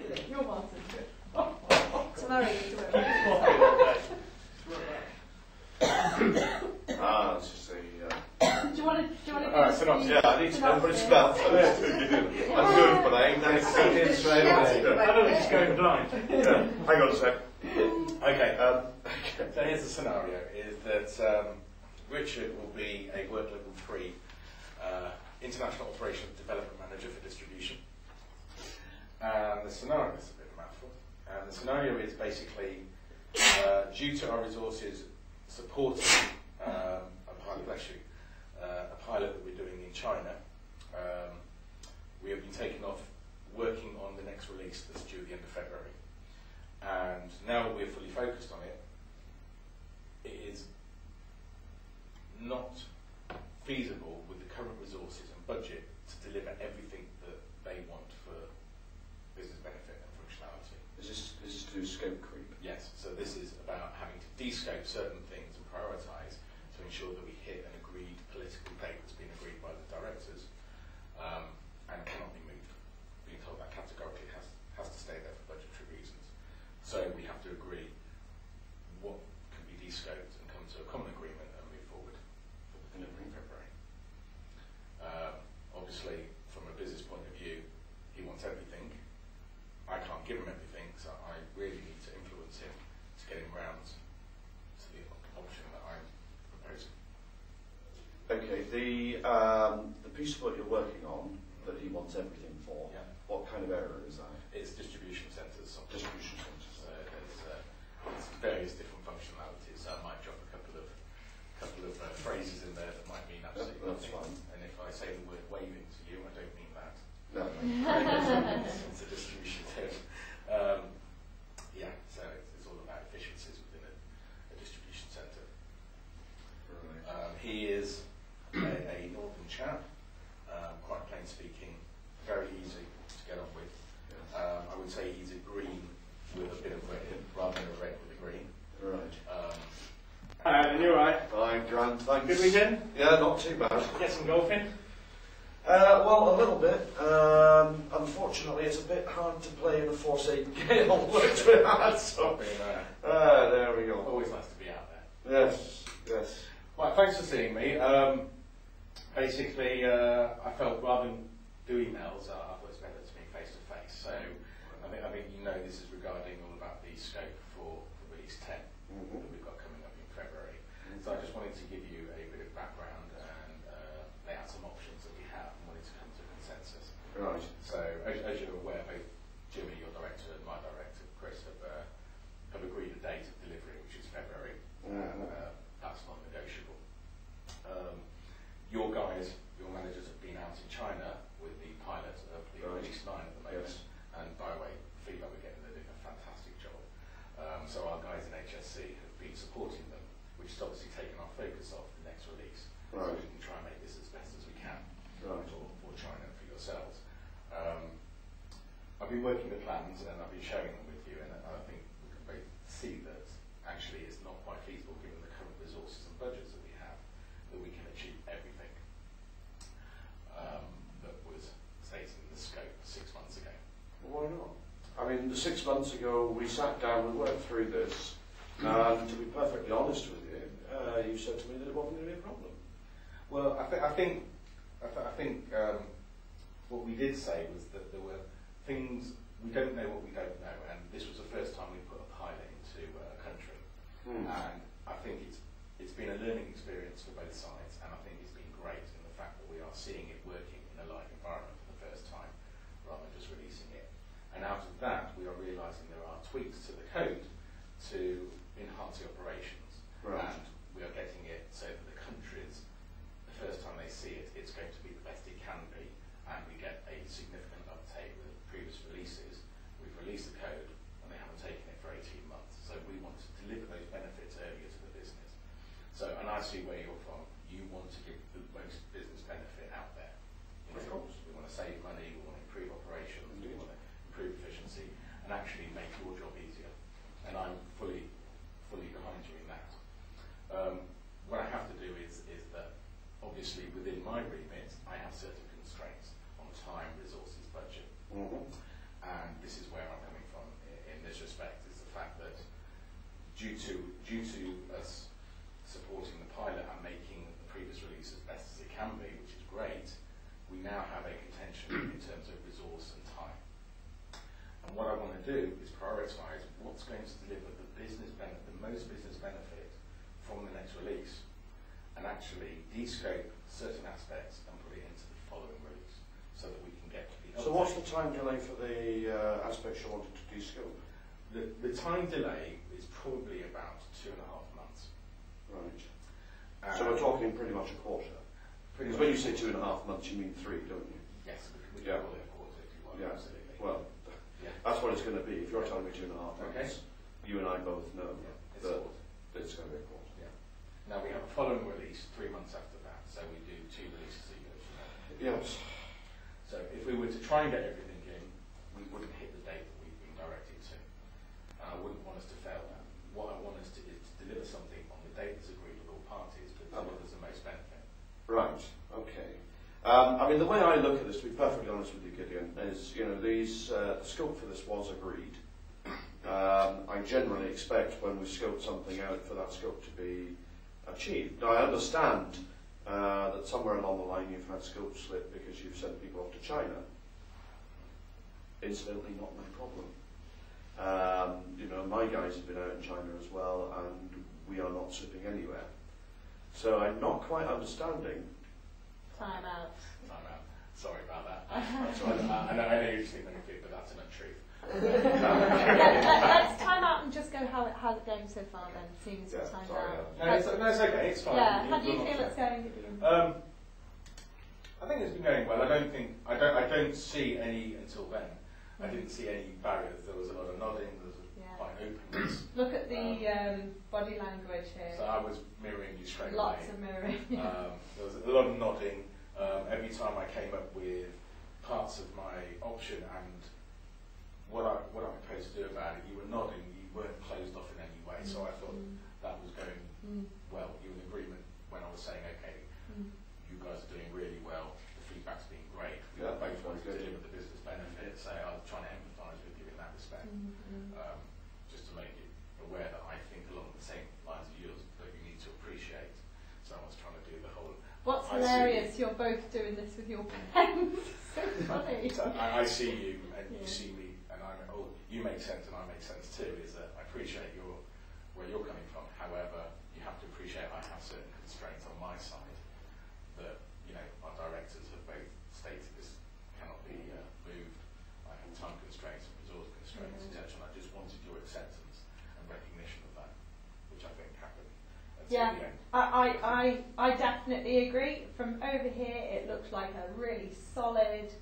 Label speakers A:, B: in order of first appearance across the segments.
A: You're Martin. Tomorrow you do it.
B: It's just the.
A: Do you want to?
B: Alright, so yeah, I need to know what it's about. I'm good, but I ain't nice to get straight away.
C: I don't know, just going blind.
B: Yeah. Hang on a sec.
C: Okay, so here's the scenario, is that Richard will be a work level 3 International Operations Development Manager for distribution. And the scenario is a bit of a mouthful. And the scenario is basically, due to our resources supporting a pilot that we're doing in China, we have been taken off working on the next release that's due at the end of February. And now that we're fully focused on it, it is not feasible with the current resources and budget to deliver everything that they want for business benefit and functionality.
B: Is this to do scope creep?
C: Yes, so this is about having to de-scope certain things and prioritise to ensure that we hit an agreed political date that's been agreed by the directors and cannot be moved. Being told that categorically has to stay there for budgetary reasons. So we have to agree what can be de-scoped and come to a common agreement and move forward for the delivery in February. Obviously, from a business point of view, he wants everything. I can't give him everything, so I really need to influence him to get him round to the option that I'm proposing.
B: Okay, the piece of what you're working on that he wants everything for,
C: yeah.
B: What kind of area is that?
C: It's distribution centres.
B: Distribution centres.
C: So there's various different functionalities. So I might drop a couple of phrases in there that might mean absolutely
B: that's
C: nothing.
B: fine.
C: And if I say the word waving to you, I don't mean that.
B: No.
C: It's a distribution term. Yeah, so it's all about efficiencies within a distribution centre.
B: Right.
C: He is a northern chap, quite plain speaking, very easy to get on with.
B: Yes.
C: I would say he's a green with a bit of red in, rather than a red with a green.
B: Right.
C: And you're right.
B: Fine, grand, thanks.
C: Good weekend?
B: Yeah, not too bad.
C: Get some golfing?
B: Well, a little bit. Unfortunately, it's a bit hard to play in a forsaken gale, which we had, so... there we go.
C: Always nice to be out there.
B: Yes, yes.
C: Well, thanks for seeing me. Basically, I felt rather than do emails, I thought it's better to meet face to face. So, I think you know this is regarding all about the scope for release 10 that we've got coming up in February. So I just wanted to give you a bit of background and lay out some options that we have and wanted to come to a consensus.
B: Right.
C: So, as you're aware, both Jimmy, your director, and my director, Chris, have agreed a date of delivery, which is February. That's not negotiable. Your guys, your managers, have been out in China with the pilot of the Release 9 at the moment.
B: Yes.
C: And by the way, feel like we're getting a fantastic job. So our guys in HSC have been supporting them, which has obviously taken our focus off the next release.
B: Right.
C: So we can try and make this as best as we can for China and for yourselves. I've been working the plans and I've been sharing them with you, and I think we can both see that actually it's not quite feasible given the current resources and budgets that we have that we can achieve everything that was stated in the scope 6 months ago.
B: Why not? I mean, 6 months ago we sat down and worked through this, and to be perfectly honest with you, you said to me that it wasn't going to be a problem.
C: Well, I think what we did say was that there were things we don't know what we don't know, and this was the first time we put a pilot into a country, and I think it's been a learning experience for both sides, and I think it's been great in the fact that we are seeing it working in a live environment for the first time, rather than just releasing it. And out of that, we are realising there are tweaks to the code to enhance the operations, and we are getting it so that the countries, the first time they see it, it's going to be the best it can be, and we get a significant uptake with previous releases. We've released the code and they haven't taken it for 18 months. So we want to deliver those benefits earlier to the business. So, and I see where you're from. You want to give the most business benefit out there.
B: Of course.
C: We want to save money, we want to improve operations, we want to improve efficiency, and actually make your job easier. And I'm fully behind you in that. What I have to do is that obviously within my remit, I have certain constraints on time, resources, budget. And this is where I'm due to us supporting the pilot and making the previous release as best as it can be, which is great, we now have a contention in terms of resource and time. And what I want to do is prioritise what's going to deliver the most business benefit from the next release, and actually de-scope certain aspects and put it into the following release, so that we can get to the
B: So what's the time delay for the aspects you wanted to de-scope?
C: The time delay is probably about 2.5 months.
B: Right. So we're talking pretty much a quarter. Because when you say 2.5 months, you mean 3, don't you?
C: Yes, we can call it a quarter if you want.
B: Yeah.
C: Absolutely.
B: Well, that's what it's going to be. If you're telling me 2.5 months, you and I both know that it's going to be a quarter.
C: Yeah. Now we have a following release 3 months after that, so we do 2 releases a year.
B: Yes.
C: So if we were to try and get everything in, we wouldn't hit the date that we've been directed to. And I wouldn't want us to fail that. What I want us to is to deliver something on the date that's agreed with all parties that delivers the most benefit.
B: Right. Okay. I mean, the way I look at this, to be perfectly honest with you, Gideon, is the scope for this was agreed. I generally expect when we scope something out for that scope to be achieved. Now I understand that somewhere along the line you've had scope slip because you've sent people off to China. Incidentally, not my problem. My guys have been out in China as well, and we are not slipping anywhere. So I'm not quite understanding.
A: Time out.
C: Time out. Sorry about that. I know you think negative, but that's an untruth.
A: Let's time out and just go how's it going so far then, seeing as we're timed out.
C: No, it's okay, it's fine.
A: Yeah, how do you feel it's going, Gideon?
C: I think it's been going well. I don't see any until then. I didn't see any barriers. There was a lot of nodding, there was quite openness.
A: Look at the body language here.
C: So I was mirroring you straight away.
A: Lots of mirroring.
C: There was a lot of nodding. Every time I came up with parts of my option and what I proposed to do about it, you were nodding, you weren't closed off in any way, so I thought that was going well. You were in agreement when I was saying, okay, you guys are doing really well, the feedback's been great, we both want to deliver the business benefit, so I was trying to empathise with you in that respect, just to make it aware that I think along the same lines as yours, that you need to appreciate, so I was trying to do the whole...
A: What's hilarious, you're both doing this with your pens. So funny.
C: So I see you and you see me, and you make sense and I make sense too, is that I appreciate where you're coming from. However, you have to appreciate I have certain constraints on my side that, our directors have both stated this cannot be moved. I have time constraints and resource constraints, etc. And I just wanted your acceptance and recognition of that, which I think happened at the end.
A: I definitely agree. From over here, it looked like a really solid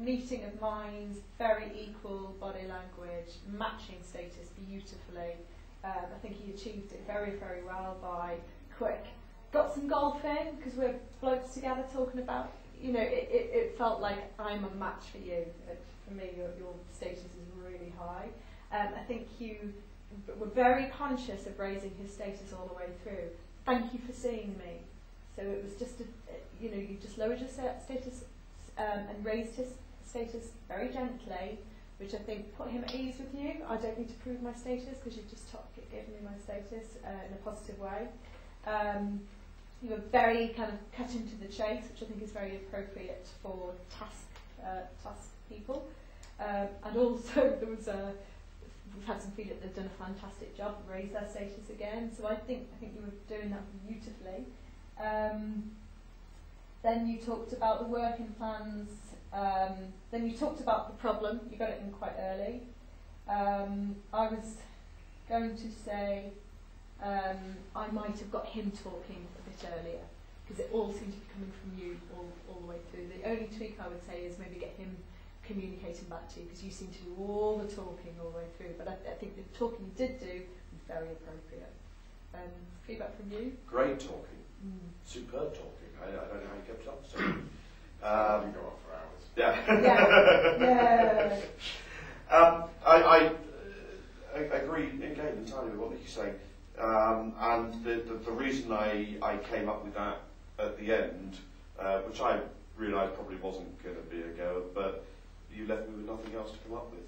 A: meeting of minds, very equal body language, matching status beautifully. I think he achieved it very, very well by got some golf in because we're blokes together talking about, it felt like I'm a match for you. For me, your status is really high. I think you were very conscious of raising his status all the way through. Thank you for seeing me. So it was just, you just lowered your status and raised his status very gently, which I think put him at ease with you. I don't need to prove my status because you just gave me my status in a positive way. You were very kind of cut into the chase, which I think is very appropriate for task people. And also there was we've had some feedback that they've done a fantastic job, raised their status again. So I think you were doing that beautifully. Then you talked about the working plans. Then you talked about the problem. You got it in quite early. I was going to say I might have got him talking a bit earlier because it all seemed to be coming from you all the way through. The only tweak I would say is maybe get him communicating back to you because you seem to do all the talking all the way through. But I think the talking you did do was very appropriate. Feedback from you?
B: Great talking. Superb talking. I don't know how you kept up. So,
C: we go on for hours.
B: Yeah. I agree again entirely with what Nicky's saying. And the reason I came up with that at the end, which I realised probably wasn't going to be a go, but you left me with nothing else to come up with.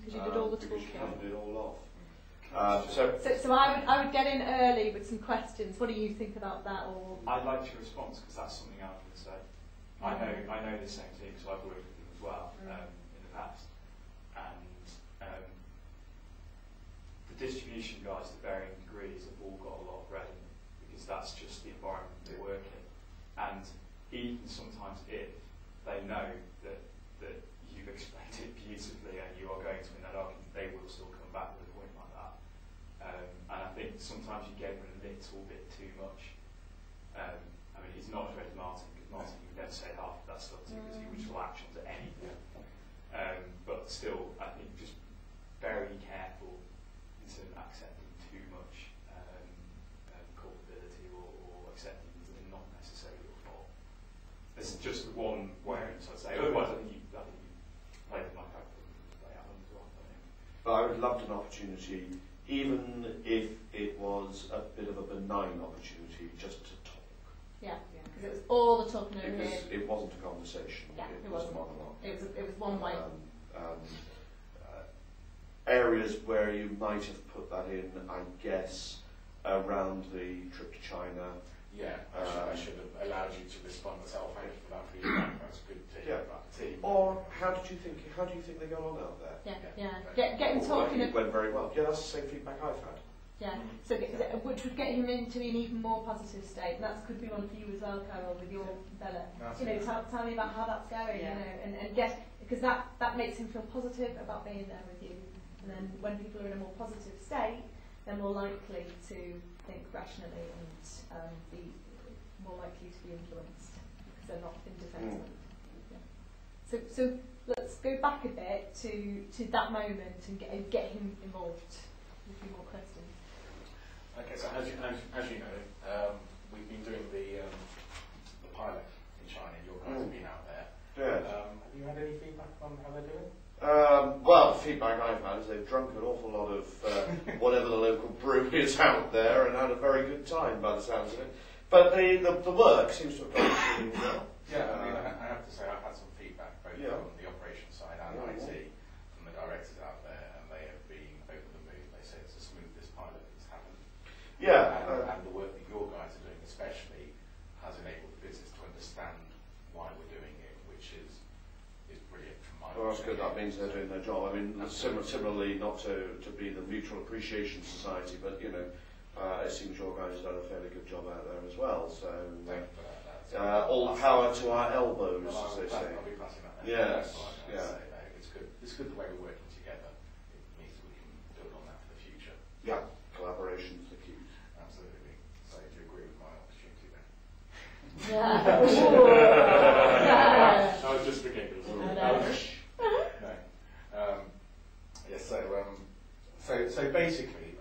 A: Because you did all the talking.
B: Because you covered it all off.
A: So I would get in early with some questions. What do you think about that? Or
D: I'd like your response because that's something I was going to say. I know the same team because I've worked with them as well in the past, and the distribution guys to varying degrees have all got a lot of red in them because that's just the environment they work in, and even sometimes if they know that you've explained it beautifully and you are going to win that argument, they will still come back with a point like that. And I think sometimes you gave him a little bit too much. I mean, he's not as red as Martin, because Martin, you would never say half of that stuff to because he would just latch onto anything. But still, I think just very careful in terms of accepting too much culpability or accepting things that are not necessarily your fault. This is just one variance, I'd say. Otherwise, I think you played with my character as well.
B: But I would love an opportunity, even if it was a bit of a benign opportunity, just to talk.
A: Yeah, because it was all the talking over here.
B: Because it wasn't a conversation.
A: Yeah,
B: it was a monologue.
A: It was one way.
B: Areas where you might have put that in, I guess, around the trip to China.
C: Yeah, I should have allowed you to respond myself. Thank you for that feedback. That's good to hear about the team.
B: Or how do you think they got on out there?
A: Get him talking.
B: It went very well. Yeah, that's the same feedback I've had.
A: Yeah, so which would get him into an even more positive state. And that could be one for you as well, Carol, with your Bella. You know, tell me about how that's going. You know, and get, because that makes him feel positive about being there with you. And then when people are in a more positive state, they're more likely to think rationally and be more likely to be influenced because they're not in defence. Yeah. So let's go back a bit to that moment and get him involved. A few more questions.
C: Okay, so as you know, we've been doing the pilot in China. Your guys have been out there.
B: Yes.
C: Have you had any feedback on how they're doing?
B: Well, the feedback I've had is they've drunk an awful lot of whatever the local brewery is out there and had a very good time by the sounds of it. But the work seems to have gone really well.
C: Yeah, I mean, I have to say I've had some feedback both from the operations side and IT from the directors out there, and they have been over the moon. They say it's the smoothest pilot that's happened.
B: Yeah.
C: And the work that your guys are doing especially has enabled the business to understand why we're doing it, which is brilliant from my
B: Well, that's good. That means they're doing their job. I mean, similarly, not to be the Mutual Appreciation Society, but you know, it seems your guys have done a fairly good job out there as well. So, all power to our elbows, as they say.
C: I'll be passing that.
B: Yes.
C: It's good. It's good the way we're working together. It means we can build on that for the future.
B: Yeah, collaboration's the key.
C: Absolutely. So, do you agree with my opportunity then?
A: Yeah.
C: I was just ridiculous. So basically,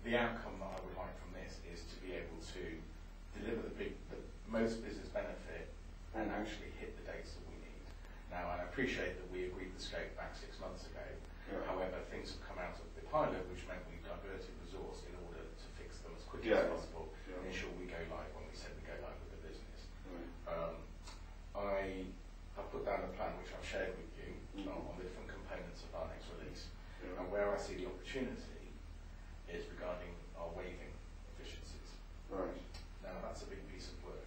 C: the outcome that I would like from this is to be able to deliver the most business benefit and actually hit the dates that we need. Now, I appreciate that we agreed the scope back 6 months ago. Yeah. However, things have come out of the pilot, which meant we diverted resource in order to fix them as quickly as possible and ensure we go live when we said we go live with the business. I have put down a plan which I've shared with you on the different components of our next release. And where I see the opportunity is regarding our waiving efficiencies.
B: Right.
C: Now that's a big piece of work,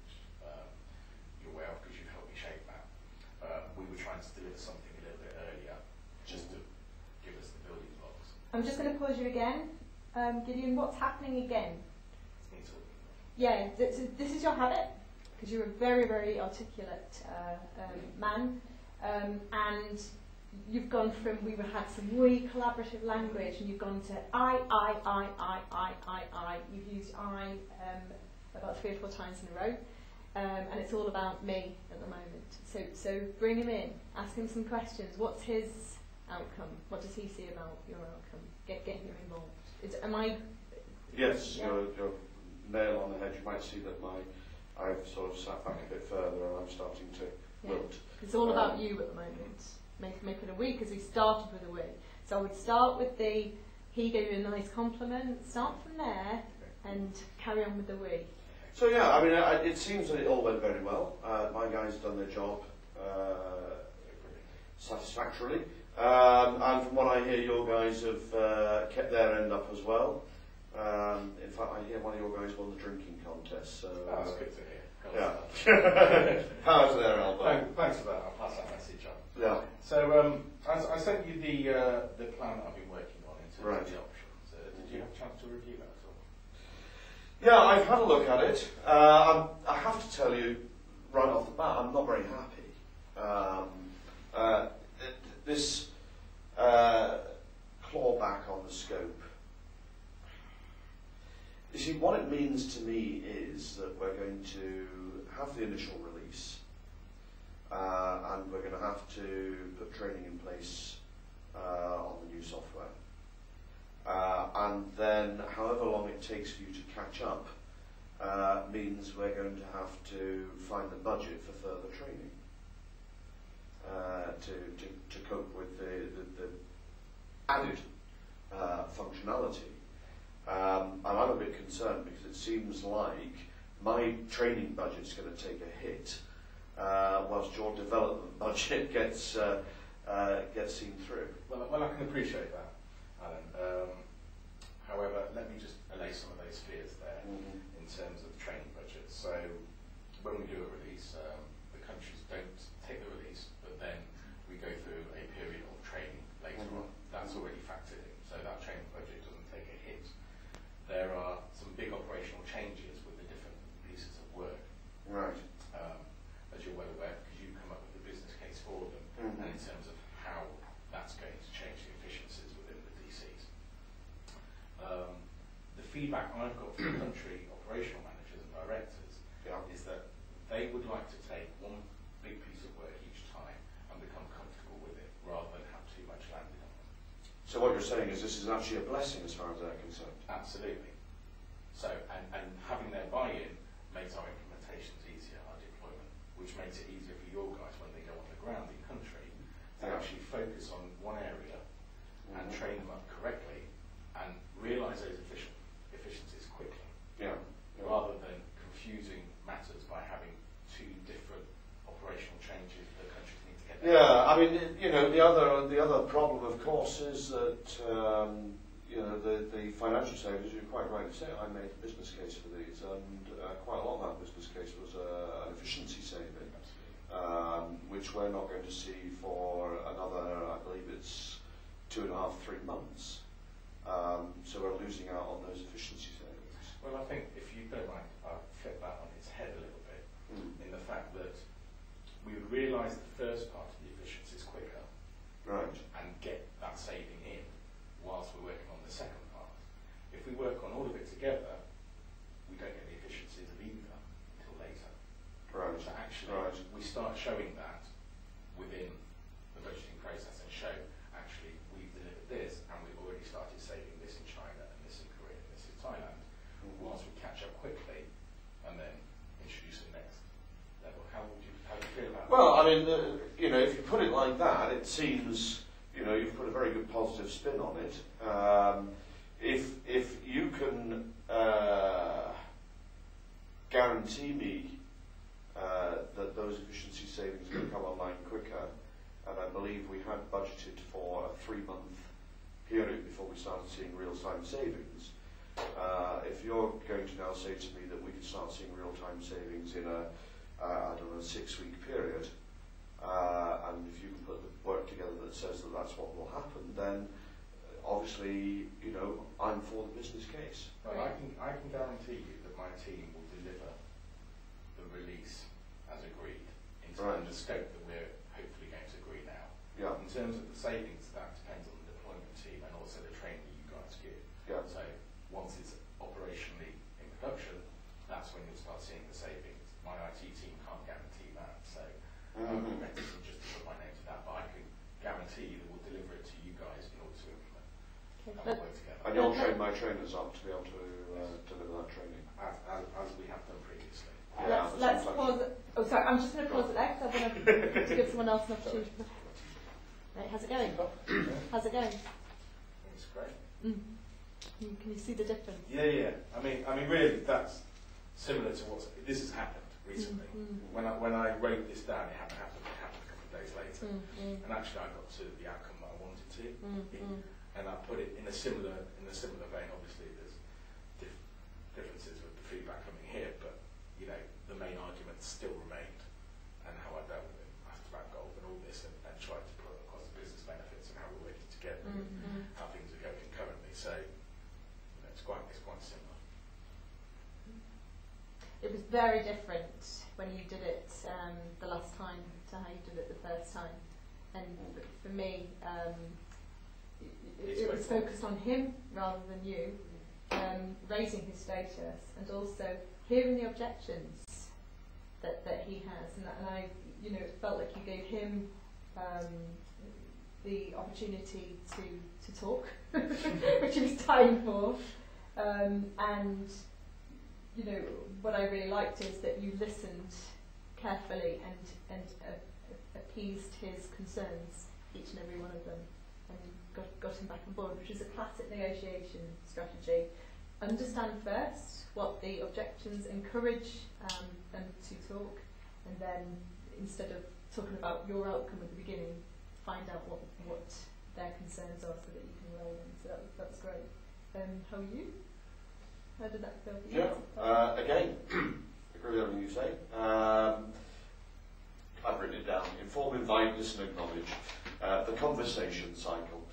C: which you're aware of because you've helped me shape that. We were trying to deliver something a little bit earlier, just to give us the building blocks.
A: I'm just going to pause you again. Gideon, what's happening again?
C: It's me talking.
A: Yeah, this is your habit, because you're a very, very articulate man, and you've gone from we had some really collaborative language, and you've gone to I. You've used I about 3 or 4 times in a row, and it's all about me at the moment. So bring him in, ask him some questions. What's his outcome? What does he see about your outcome? Get him involved.
B: Yes, you're nail on the head. You might see that I've sort of sat back a bit further, and I'm starting to wilt.
A: It's all about you at the moment. Make it a we, because we started with a we. So I would start with he gave you a nice compliment, start from there and carry on with the we.
B: So yeah, I mean, it seems that it all went very well. My guys have done their job satisfactorily. And from what I hear, your guys have kept their end up as well. In fact, I hear one of your guys won the drinking contest. So,
C: that's good to hear.
B: Yeah. Power to their elbow.
C: Thanks for that. I'll pass that message on.
B: Yeah.
C: So I sent you the plan that I've been working on in terms of the options. Did you have a chance to review that at all?
B: Yeah, I've had a look at it. I have to tell you, right off the bat, I'm not very happy. This clawback on the scope. You see, what it means to me is that we're going to have the initial release, and we're going to have to put training in place on the new software. And then, however long it takes for you to catch up, means we're going to have to find the budget for further training to cope with the added functionality. And I'm a bit concerned because it seems like my training budget's going to take a hit, whilst your development budget gets seen through.
C: Well, I can appreciate that, Alan. However, let me just allay some of those fears there in terms of training budgets. So when we do a release, the countries don't take the release, but then we go through a period of training later on. That's already factored in, so that training budget doesn't take a hit. There are some big operational changes with the different pieces of work.
B: Right.
C: As you're well aware, because you come up with the business case for them, and in terms of how that's going to change the efficiencies within the DCs. The feedback I've got from country operational managers and directors is that they would like to take one big piece of work each time and become comfortable with it, rather than have too much landed on them.
B: So what you're saying is this is actually a blessing as far as they're concerned?
C: Absolutely. So, and having their buy-in makes our implementations easier, our deployment, which makes it easier for your guys when they go on the ground in country to actually focus on one area and train them up correctly and realise those efficiencies quickly, rather than confusing matters by having two different operational changes that countries need to get.
B: Yeah, I mean, you know, the other problem, of course, is that you know, the financial savings. You're quite right to say I made a business case for these, and quite a lot of that business case was an efficiency saving, which we're not going to see for another, I believe it's 2.5, 3 months. So we're losing out on those efficiency savings.
C: Well, I think if you don't mind, I'll flip that on its head a little bit, in the fact that we would realise the first part of the efficiencies quicker,
B: right,
C: and get that saving in whilst we're working on the second part. If we work on all of it together, we don't get the efficiencies of either until later.
B: Right.
C: So actually, we start showing that within the budgeting process and show, actually, we've delivered this, and we've already started saving this in China, and this in Korea, and this in Thailand, whilst we catch up quickly, and then introduce the next level. How do you feel about that?
B: Well, I mean, you know, if you put it like that, it seems, you know, you've put a very good positive spin on it. If you can guarantee me that those efficiency savings are going to come online quicker, and I believe we had budgeted for a 3-month period before we started seeing real-time savings. If you're going to now say to me that we could start seeing real-time savings in a, I don't know, a 6-week period, and if you can put the work together that says that that's what will happen, then obviously, you know, I'm for the business case.
C: Well, I can guarantee you that my team will deliver the release as agreed in terms of the scope that we're hopefully going to agree now.
B: Yeah.
C: In terms of the savings, that depends on the deployment team and also the training that you guys give.
B: Yeah.
C: So once it's operationally in production, that's when you'll start seeing the savings. My IT team can't guarantee that, so I'm reticent just to put my name to that, but I can guarantee that we'll deliver it to you guys in order to implement. And we'll work together.
B: And you'll train my trainers up to be able to deliver that training.
C: As we have done previously.
B: Yeah,
A: Let's pause it. Oh, sorry, I'm just going to pause it there because I want to give someone else an opportunity. Right, how's it going? How's it going?
C: It's great.
A: Can you see the difference?
C: Yeah. I mean, really, that's similar to what this has happened recently. When I wrote this down, it happened a couple of days later, and actually, I got to the outcome that I wanted to. And I put it in a similar vein. Obviously, there's differences with the feedback coming here, but you know, the main argument still remained, and how I dealt with it. I asked about golf and all this, and tried to put across the business benefits and how we're working together, and how things are going currently. So, you know, it's quite similar.
A: It was very different when you did it the last time to how you did it the first time, and for me. It was focused on him rather than you, raising his status and also hearing the objections that he has, and I, you know, felt like you gave him the opportunity to talk, which he was dying for, and you know, what I really liked is that you listened carefully and appeased his concerns, each and every one of them, and got him back on board, which is a classic negotiation strategy. Understand first what the objections, encourage them to talk, and then instead of talking about your outcome at the beginning, find out what their concerns are so that you can relay them. So that's great. How are you? How did that feel for you?
B: Yeah, again, agree with everything you say. I've written it down. Inform, invite, listen, acknowledge. The conversation cycle.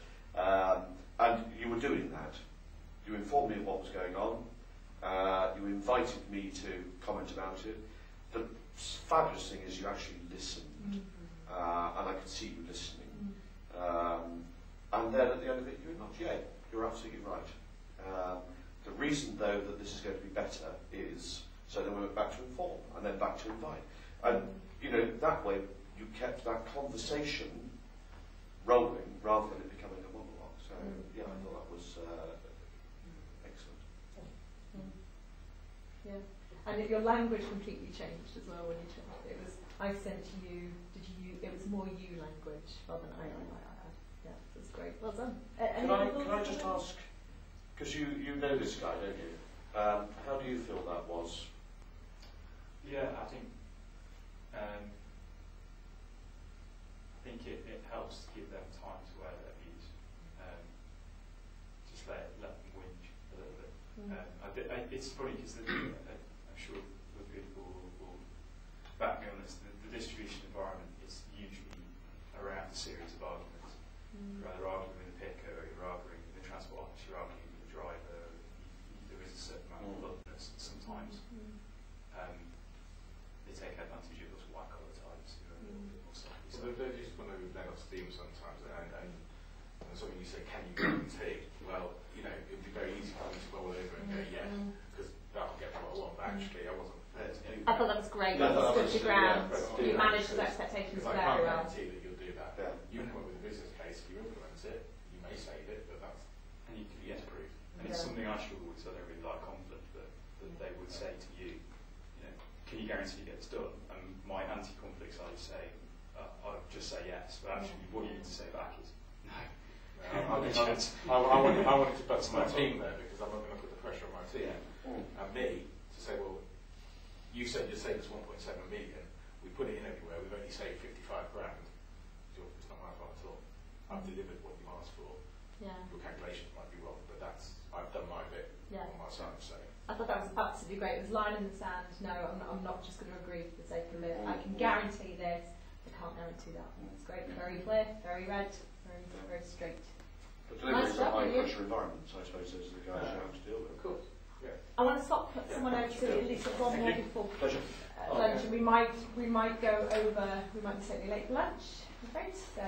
B: And you were doing that. You informed me of what was going on. You invited me to comment about it. The fabulous thing is you actually listened. And I could see you listening. And then at the end of it, you were not, yeah, you're absolutely right. The reason, though, that this is going to be better is, so then we went back to inform, and then back to invite. And, you know, that way you kept that conversation rolling rather than it becoming a monologue. So, yeah, I thought that was excellent.
A: Yeah. And your language completely changed as well when you changed it. It was, I sent to you, it was more you language rather than I. Yeah, that's great. Well done.
B: Can I just ask, because you know this guy, don't you? How do you feel that was?
D: Yeah, I think it helps to give them time to wear their views. Just let them whinge a little bit. It's funny because I'm sure other people will back me on this. The distribution environment is usually around a series of arguments. You're either arguing with the picker, or you're arguing with the transport officer, you're arguing with the driver. There is a certain amount of bluntness sometimes. They take advantage of those white collar types who are a little bit more slightly.
C: So they just want to let off steam sometimes, and something you say, can you guarantee? Well, you know, it would be very easy for me to roll over and go, yeah, because that'll get what I want. But actually, I wasn't prepared to do that.
A: I thought that was great.
B: No,
A: You stood your ground.
B: Yeah,
A: You managed those expectations
C: I
A: very
C: can't
A: well.
C: guarantee that you'll do that.
B: Yeah.
C: You come up with a business case, you implement it, you may save it, but that's
D: And you can get proof. And
A: Yeah.
D: it's something I struggle with, so I don't really like conflict, but they would say to you, you know, can you guarantee it gets done? And my anti-conflicts, I would say, I'd just say yes, but actually what you need to say back is no.
C: I wanted to put my team there because I'm not going to put the pressure on my team and me to say, well, you said you saved us 1.7 million. We put it in everywhere. We've only saved 55 grand. It's not my fault at all. I've delivered what you asked for.
A: Yeah.
C: Your calculations might be wrong, but I've done my bit on my side. So
A: I thought that was absolutely great. It was line in the sand. No, I'm not just going to agree for the sake of it. I can guarantee this. I can't guarantee that. It's great. Very clear. Very red. Very straight.
B: But delivery is
A: Nice
B: a
A: job,
B: high
A: Gideon.
B: pressure environment, so I suppose those are the guys you have to deal with.
C: of course, yeah.
A: I want to stop someone over to at least one more before
B: Pleasure.
A: lunch, and we might go over. We might be slightly late for lunch, I'm afraid. So